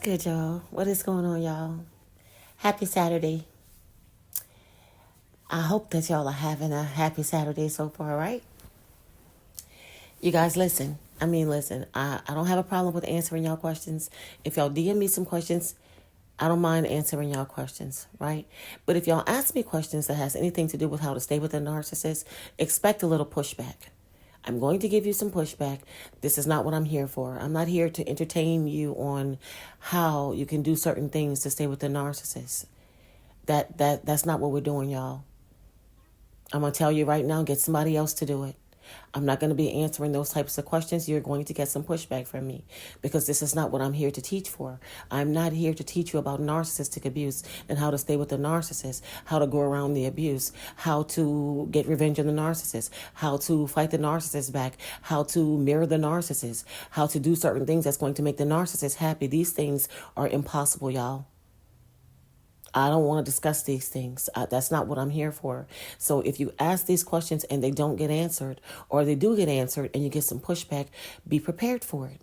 Good, y'all. What is going on, y'all? Happy Saturday. I hope that y'all are having a happy Saturday so far, right? You guys, listen. Listen. I don't have a problem with answering y'all questions. If y'all DM me some questions, I don't mind answering y'all questions, right? But if y'all ask me questions that has anything to do with how to stay with a narcissist, expect a little pushback. I'm going to give you some pushback. This is not what I'm here for. I'm not here to entertain you on how you can do certain things to stay with the narcissist. That's not what we're doing, y'all. I'm going to tell you right now, get somebody else to do it. I'm not going to be answering those types of questions. You're going to get some pushback from me because this is not what I'm here to teach for. I'm not here to teach you about narcissistic abuse and how to stay with the narcissist, how to go around the abuse, how to get revenge on the narcissist, how to fight the narcissist back, how to mirror the narcissist, how to do certain things that's going to make the narcissist happy. These things are impossible, y'all. I don't want to discuss these things. That's not what I'm here for. So if you ask these questions and they don't get answered, or they do get answered and you get some pushback, be prepared for it.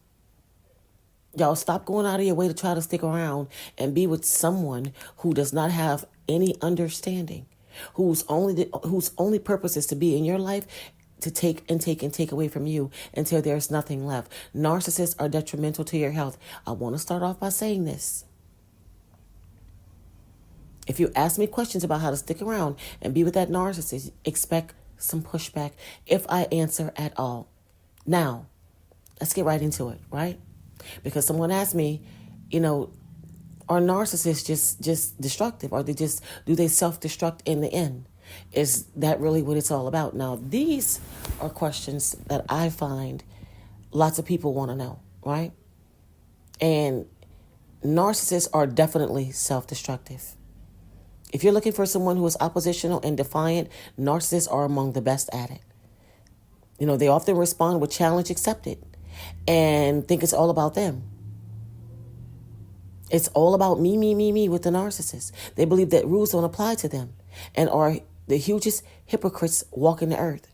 Y'all stop going out of your way to try to stick around and be with someone who does not have any understanding, whose only purpose is to be in your life to take away from you until there's nothing left. Narcissists are detrimental to your health. I want to start off by saying this. If you ask me questions about how to stick around and be with that narcissist, expect some pushback if I answer at all. Now, let's get right into it, right? Because someone asked me, are narcissists just destructive? Or do they self-destruct in the end? Is that really what it's all about? Now, these are questions that I find lots of people want to know, right? And narcissists are definitely self-destructive. If you're looking for someone who is oppositional and defiant, narcissists are among the best at it. They often respond with challenge accepted and think it's all about them. It's all about me with the narcissist. They believe that rules don't apply to them and are the hugest hypocrites walking the earth.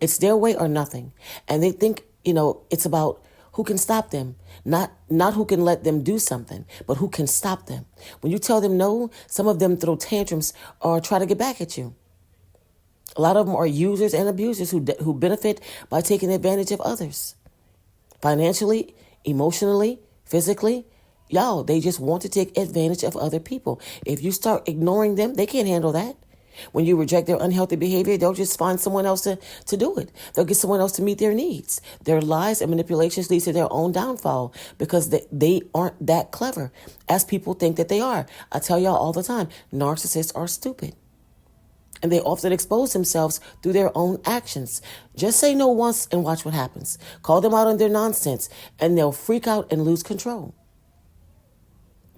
It's their way or nothing. And they think, it's about who can stop them, not who can let them do something, but who can stop them. When you tell them no, some of them throw tantrums or try to get back at you. A lot of them are users and abusers who benefit by taking advantage of others. Financially, emotionally, physically, they just want to take advantage of other people. If you start ignoring them, they can't handle that. When you reject their unhealthy behavior, they'll just find someone else to do it. They'll get someone else to meet their needs. Their lies and manipulations lead to their own downfall because they aren't that clever as people think that they are. I tell y'all all the time, narcissists are stupid. And they often expose themselves through their own actions. Just say no once and watch what happens. Call them out on their nonsense and they'll freak out and lose control.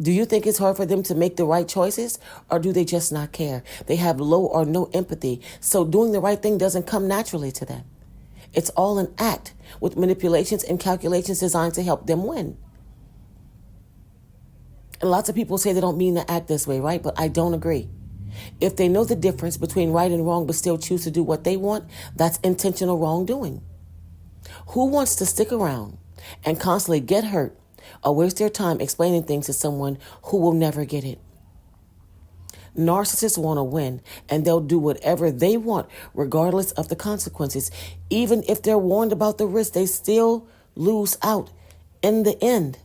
Do you think it's hard for them to make the right choices, or do they just not care? They have low or no empathy, so doing the right thing doesn't come naturally to them. It's all an act with manipulations and calculations designed to help them win. And lots of people say they don't mean to act this way, right? But I don't agree. If they know the difference between right and wrong but still choose to do what they want, that's intentional wrongdoing. Who wants to stick around and constantly get hurt or waste their time explaining things to someone who will never get it? Narcissists want to win, and they'll do whatever they want, regardless of the consequences. Even if they're warned about the risk, they still lose out in the end.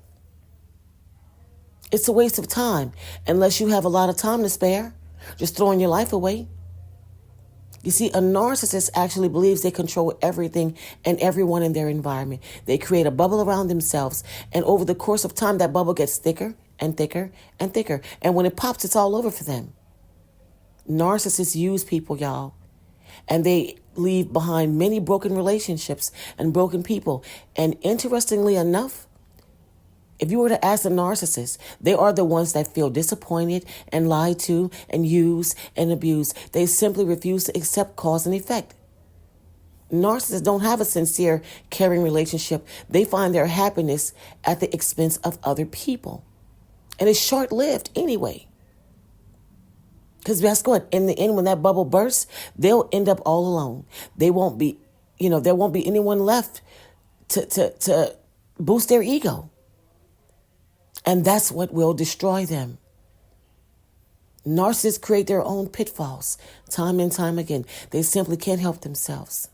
It's a waste of time, unless you have a lot of time to spare, just throwing your life away. You see, a narcissist actually believes they control everything and everyone in their environment. They create a bubble around themselves, and over the course of time, that bubble gets thicker and thicker and thicker. And when it pops, it's all over for them. Narcissists use people, y'all, and they leave behind many broken relationships and broken people. And interestingly enough, if you were to ask a narcissist, they are the ones that feel disappointed and lied to and used and abused. They simply refuse to accept cause and effect. Narcissists don't have a sincere, caring relationship. They find their happiness at the expense of other people. And it's short-lived anyway. Because guess what? In the end, when that bubble bursts, they'll end up all alone. They won't be, there won't be anyone left to boost their ego. And that's what will destroy them. Narcissists create their own pitfalls time and time again. They simply can't help themselves.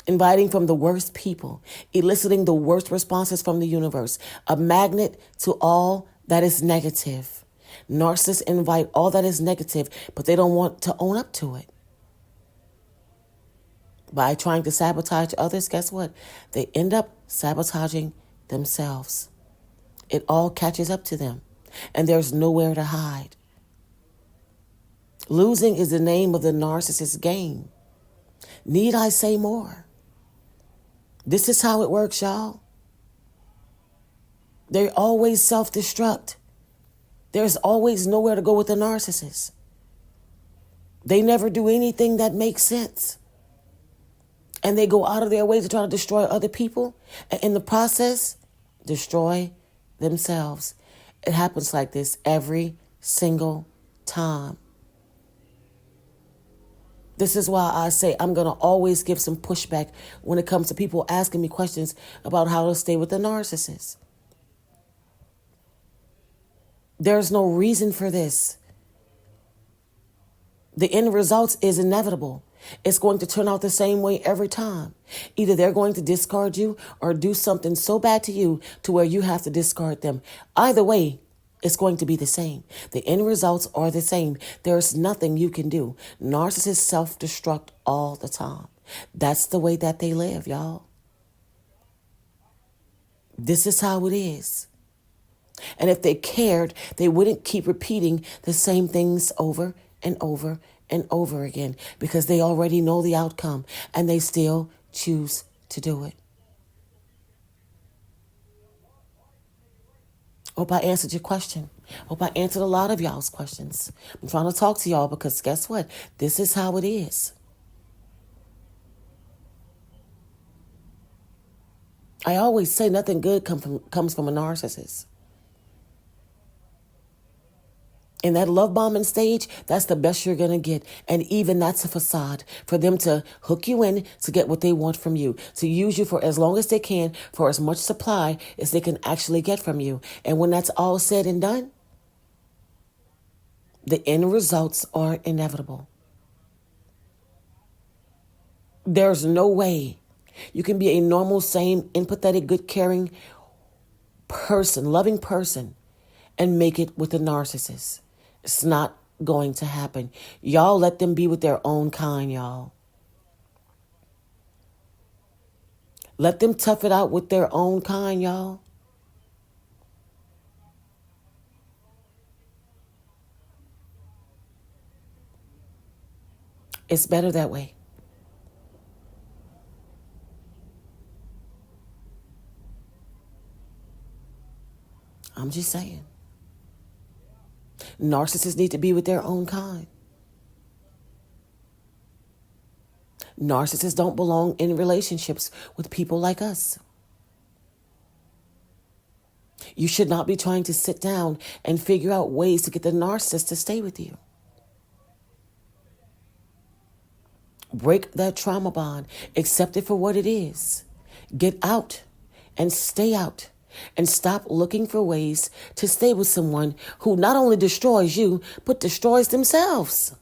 Inviting from the worst people, eliciting the worst responses from the universe, a magnet to all that is negative. Narcissists invite all that is negative, but they don't want to own up to it. By trying to sabotage others, guess what? They end up sabotaging themselves. It all catches up to them, and there's nowhere to hide. Losing is the name of the narcissist's game. Need I say more? This is how it works, y'all. They always self-destruct. There's always nowhere to go with the narcissist. They never do anything that makes sense. And they go out of their way to try to destroy other people. And in the process, destroy themselves. It happens like this every single time. This is why I say I'm going to always give some pushback when it comes to people asking me questions about how to stay with the narcissist. There's no reason for this. The end result is inevitable. It's going to turn out the same way every time. Either they're going to discard you or do something so bad to you to where you have to discard them. Either way, it's going to be the same. The end results are the same. There's nothing you can do. Narcissists self-destruct all the time. That's the way that they live, y'all. This is how it is. And if they cared, they wouldn't keep repeating the same things over and over and over again because they already know the outcome and they still choose to do it. Hope I answered your question. Hope I answered a lot of y'all's questions. I'm trying to talk to y'all because guess what? This is how it is. I always say nothing good comes from a narcissist. In that love bombing stage, that's the best you're going to get. And even that's a facade for them to hook you in to get what they want from you, to use you for as long as they can, for as much supply as they can actually get from you. And when that's all said and done, the end results are inevitable. There's no way you can be a normal, sane, empathetic, good, caring person, loving person, and make it with a narcissist. It's not going to happen. Y'all let them be with their own kind, y'all. Let them tough it out with their own kind, y'all. It's better that way. I'm just saying. Narcissists need to be with their own kind. Narcissists don't belong in relationships with people like us. You should not be trying to sit down and figure out ways to get the narcissist to stay with you. Break that trauma bond. Accept it for what it is. Get out and stay out. And stop looking for ways to stay with someone who not only destroys you, but destroys themselves.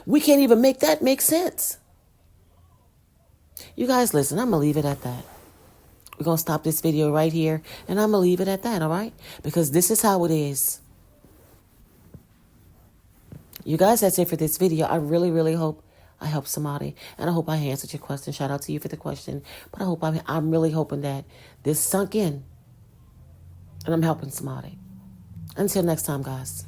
We can't even make that make sense. You guys, listen, I'm going to leave it at that. We're going to stop this video right here, and I'm going to leave it at that, all right? Because this is how it is. You guys, that's it for this video. I really, really hope I helped somebody, and I hope I answered your question. Shout out to you for the question. But I'm really hoping that this sunk in, and I'm helping somebody. Until next time, guys.